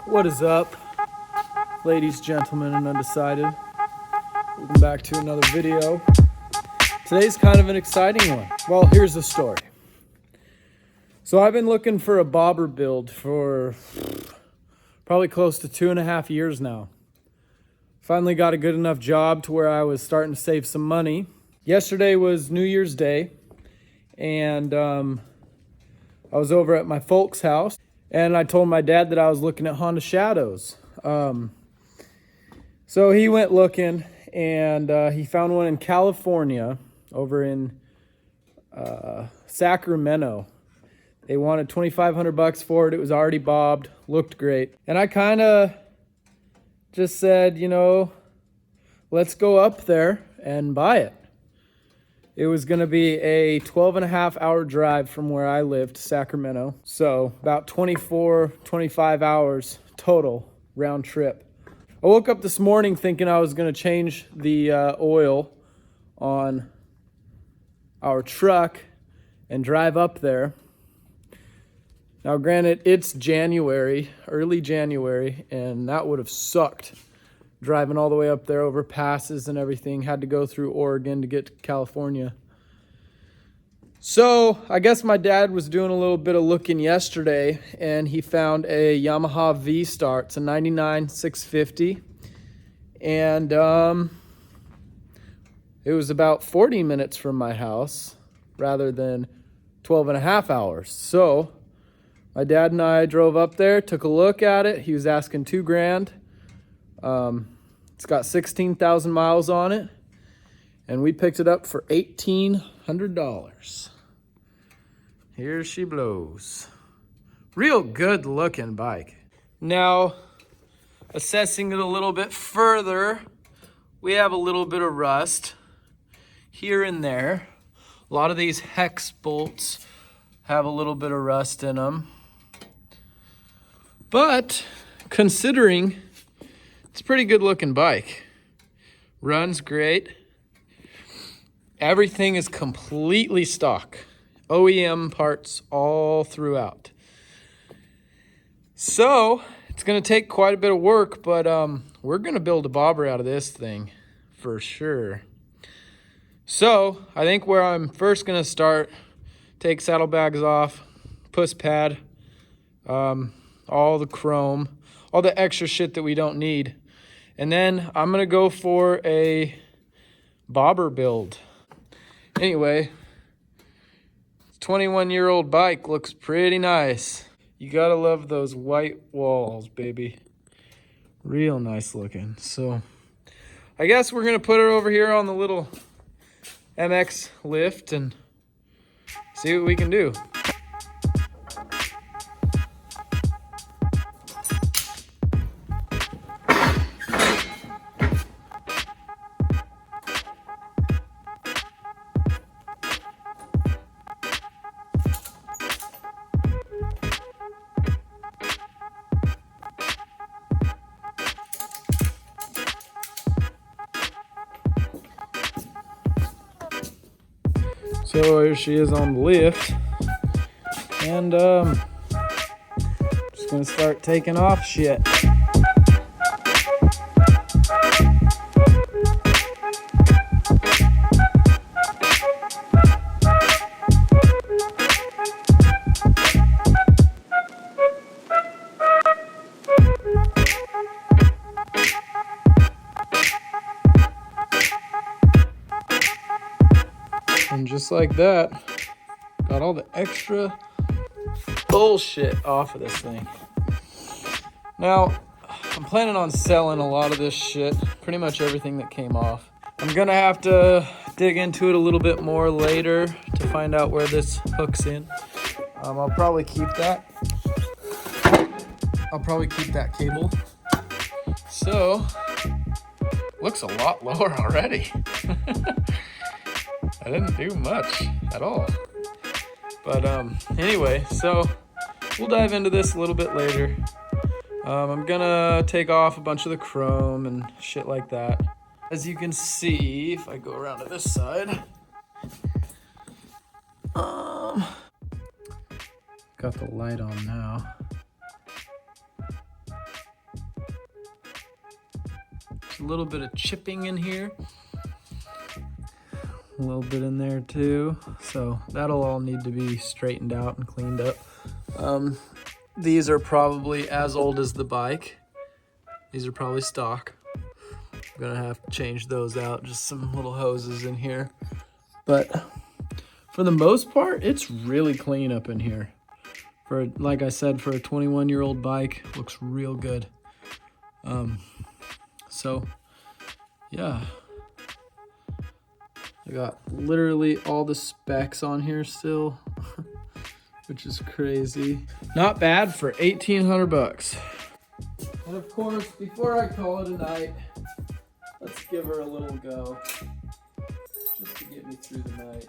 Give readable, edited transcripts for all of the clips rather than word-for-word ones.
What is up, ladies, gentlemen, and undecided? Welcome back to another video. Today's kind of an exciting one. Well, here's the story. So I've been looking for a bobber build for probably close to 2.5 years now. Finally got a good enough job to where I was starting to save some money. Yesterday was New Year's Day, and I was over at my folks' house, and I told my dad that I was looking at Honda Shadows. So he went looking, and he found one in California, over in Sacramento. They wanted $2,500 for it. It was already bobbed, looked great. And I kind of just said, you know, let's go up there and buy it. It was going to be a 12.5-hour drive from where I lived to Sacramento. So about 24, 25 hours total round trip. I woke up this morning thinking I was going to change the oil on our truck and drive up there. Now, granted, it's January, early January, and that would have sucked. Driving all the way up there over passes and everything. Had to go through Oregon to get to California. So I guess my dad was doing a little bit of looking yesterday, and he found a Yamaha V-Star. It's a 99 650. And it was about 40 minutes from my house rather than 12.5 hours. So my dad and I drove up there, took a look at it. He was asking $2,000. It's got 16,000 miles on it, and we picked it up for $1,800. Here she blows. Real good looking bike. Now, assessing it a little bit further, we have a little bit of rust here and there. A lot of these hex bolts have a little bit of rust in them. But considering it's a pretty good looking bike. Runs great. Everything is completely stock. OEM parts all throughout. So it's going to take quite a bit of work, but we're going to build a bobber out of this thing for sure. So I think where I'm first going to start, take saddlebags off, puss pad, all the chrome, all the extra shit that we don't need. And then I'm going to go for a bobber build. Anyway, 21-year-old bike looks pretty nice. You got to love those white walls, baby. Real nice looking. So I guess we're going to put it over here on the little MX lift and see what we can do. So here she is on the lift, and just gonna start taking off shit. And just like that, got all the extra bullshit off of this thing. Now, I'm planning on selling a lot of this shit, pretty much everything that came off. I'm gonna have to dig into it a little bit more later to find out where this hooks in. I'll probably keep that. I'll probably keep that cable. So, looks a lot lower already. I didn't do much at all. But anyway, so we'll dive into this a little bit later. I'm gonna take off a bunch of the chrome and shit like that. As you can see, if I go around to this side, got the light on now. A little bit of chipping in here. A little bit in there too. So that'll all need to be straightened out and cleaned up. These are probably as old as the bike. These are probably stock. I'm gonna have to change those out. Just some little hoses in here. But for the most part, it's really clean up in here. Like I said, for a 21-year-old bike, looks real good. So yeah, I got literally all the specs on here still, which is crazy. Not bad for 1,800 bucks. And of course, before I call it a night, let's give her a little go, just to get me through the night.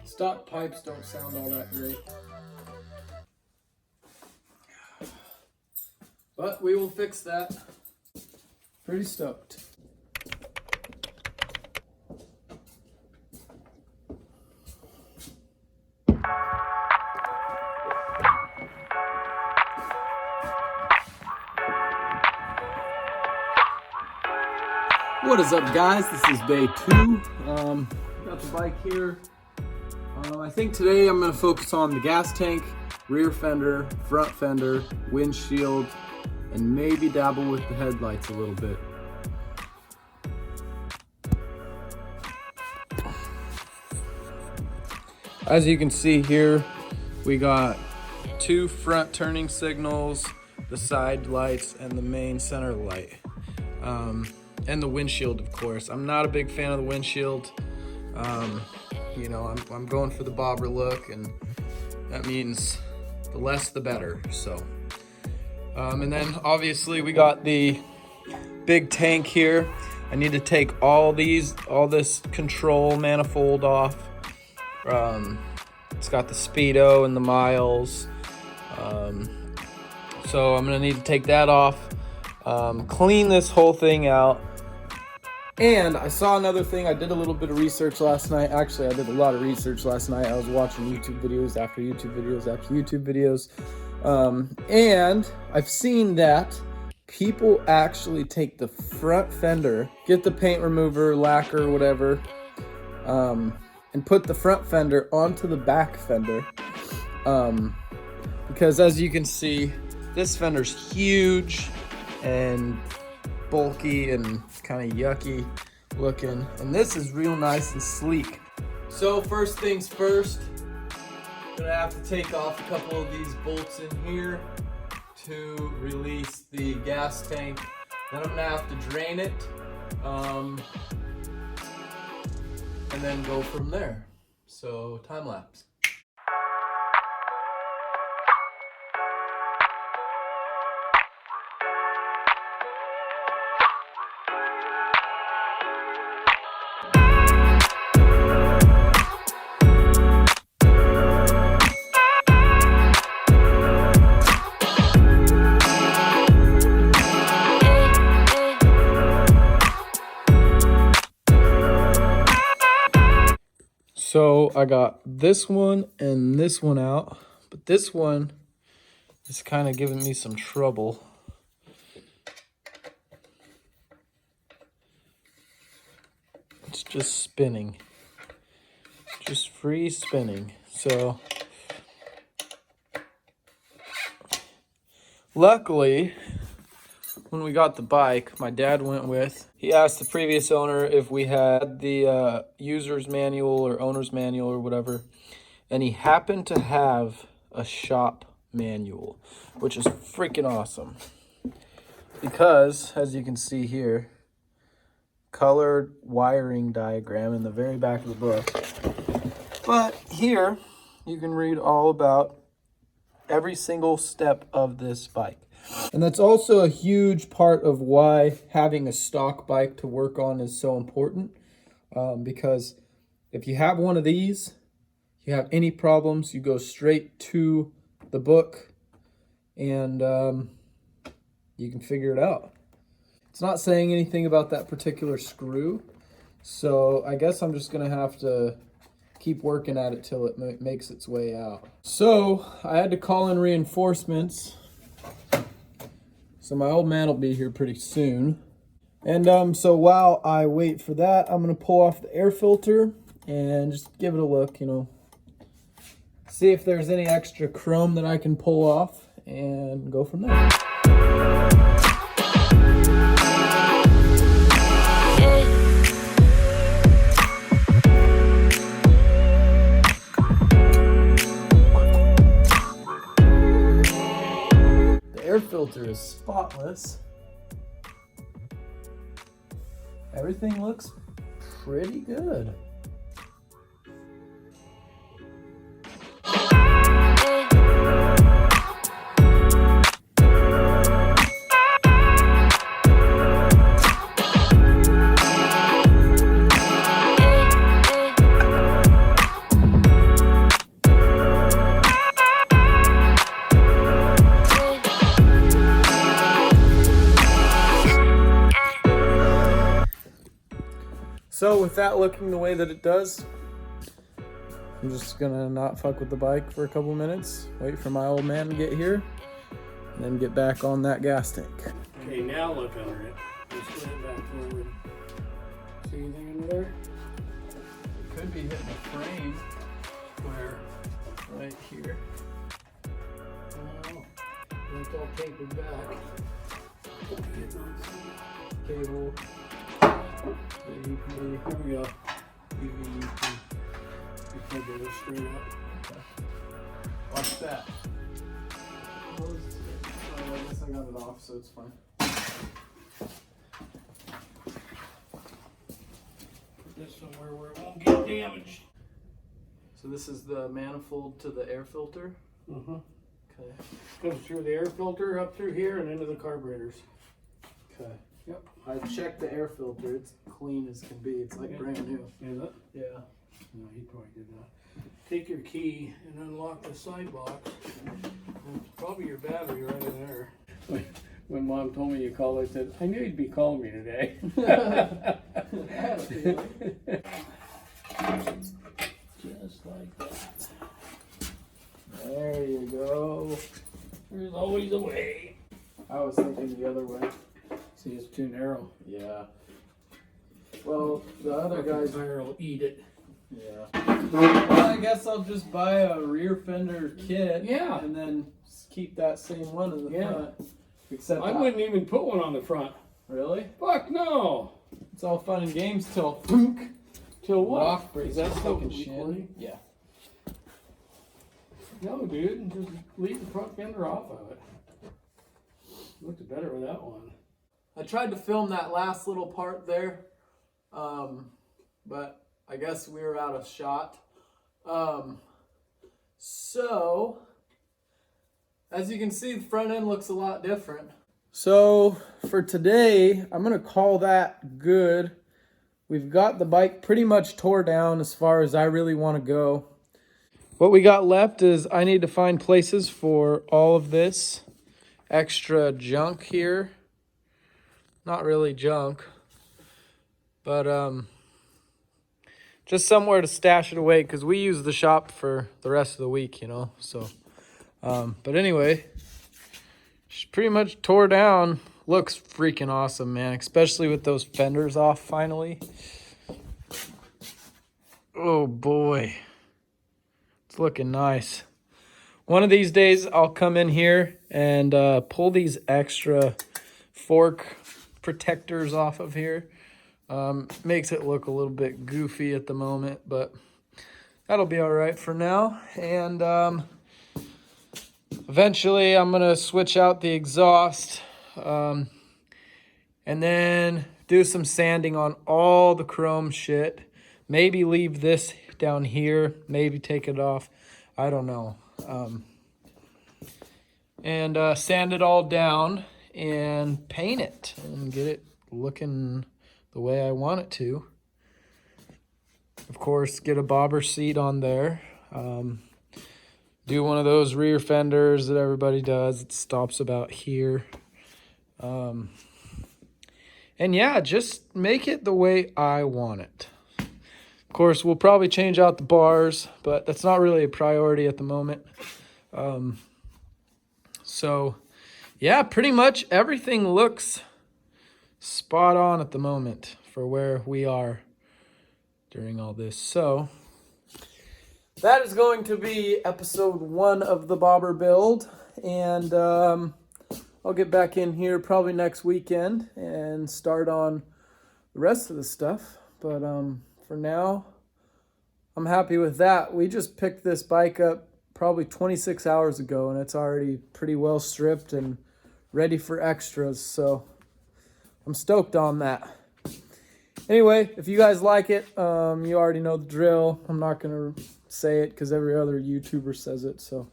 Stock pipes don't sound all that great. But we will fix that. Pretty stoked. What is up, guys? This is day 2. Got the bike here. I think today I'm going to focus on the gas tank, rear fender, front fender, windshield, and maybe dabble with the headlights a little bit. As you can see here, we got 2 front turning signals, the side lights, and the main center light. And the windshield, of course. I'm not a big fan of the windshield. You know, I'm going for the bobber look, and that means the less the better. So, and then obviously we got the big tank here. I need to take all this control manifold off. It's got the speedo and the miles. So I'm gonna need to take that off, clean this whole thing out. And I saw another thing. I did a little bit of research last night. Actually, I did a lot of research last night. I was watching YouTube videos after YouTube videos after YouTube videos. And I've seen that people actually take the front fender, get the paint remover, lacquer, whatever, and put the front fender onto the back fender. Because as you can see, this fender's huge and bulky and kind of yucky looking, and this is real nice and sleek. So first things first, I'm gonna have to take off a couple of these bolts in here to release the gas tank. Then I'm gonna have to drain it, and then go from there. So time lapse. So I got this one and this one out, but this one is kind of giving me some trouble. It's just spinning, just free spinning. So luckily, when we got the bike, my dad went with, he asked the previous owner if we had the user's manual or owner's manual or whatever, and he happened to have a shop manual, which is freaking awesome. Because, as you can see here, colored wiring diagram in the very back of the book. But here, you can read all about every single step of this bike. And that's also a huge part of why having a stock bike to work on is so important. Because if you have one of these, you have any problems, you go straight to the book and you can figure it out. It's not saying anything about that particular screw, so I guess I'm just gonna have to keep working at it till it makes its way out. So I had to call in reinforcements. So my old man will be here pretty soon. And so while I wait for that, I'm gonna pull off the air filter and just give it a look, you know. See if there's any extra chrome that I can pull off and go from there. Air filter is spotless. Everything looks pretty good. So with that looking the way that it does, I'm just gonna not fuck with the bike for a couple minutes, wait for my old man to get here, and then get back on that gas tank. Okay, now look under it. Just put it back forward. See anything under there? It could be hitting the frame. Where? Right here. Oh, it's all tapered back. Cable. Here we go. You can get it straight up. Okay. Watch that. Oh, I guess I got it off, so it's fine. Put this somewhere where it won't get damaged. So this is the manifold to the air filter? Mm-hmm. Okay. Goes through the air filter, up through here, and into the carburetors. Okay. Yep. I checked the air filter. It's clean as can be. It's like brand new. Is it? Yeah. No, he probably did that. Take your key and unlock the side box. It's probably your battery right in there. When Mom told me you called, I said, I knew you'd be calling me today. Just like that. There you go. There's always a way. I was thinking the other way. See, it's too narrow. Yeah. Well, the other guys tire will eat it. Yeah. Well, I guess I'll just buy a rear fender kit. Yeah. And then keep that same one in the front. Except I wouldn't even put one on the front. Really? Fuck no. It's all fun and games till Till what? rock breaks Is that the still fucking recording? shin. Yeah. No, dude. Just leave the front fender off of it. Looked better with that one. I tried to film that last little part there, but I guess we were out of shot. So, as you can see, the front end looks a lot different. So, for today, I'm going to call that good. We've got the bike pretty much tore down as far as I really want to go. What we got left is I need to find places for all of this extra junk here. Not really junk, but just somewhere to stash it away because we use the shop for the rest of the week, you know. So, but anyway, she's pretty much tore down. Looks freaking awesome, man, especially with those fenders off finally. Oh boy, it's looking nice. One of these days I'll come in here and pull these extra fork protectors off of here. Makes it look a little bit goofy at the moment, but that'll be all right for now. And eventually I'm gonna switch out the exhaust and then do some sanding on all the chrome shit. Maybe leave this down here, maybe take it off. I don't know. and sand it all down and paint it and get it looking the way I want it to. Of course, get a bobber seat on there. Do one of those rear fenders that everybody does. It stops about here. And yeah, just make it the way I want it. Of course, we'll probably change out the bars, but that's not really a priority at the moment. So yeah, pretty much everything looks spot on at the moment for where we are during all this. So that is going to be episode 1 of the bobber build, and I'll get back in here probably next weekend and start on the rest of the stuff. But for now, I'm happy with that. We just picked this bike up probably 26 hours ago, and it's already pretty well stripped and ready for extras, so I'm stoked on that. Anyway, if you guys like it, you already know the drill. I'm not going to say it because every other YouTuber says it. So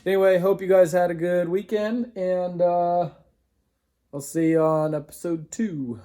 anyway, hope you guys had a good weekend, and I'll see you on episode 2.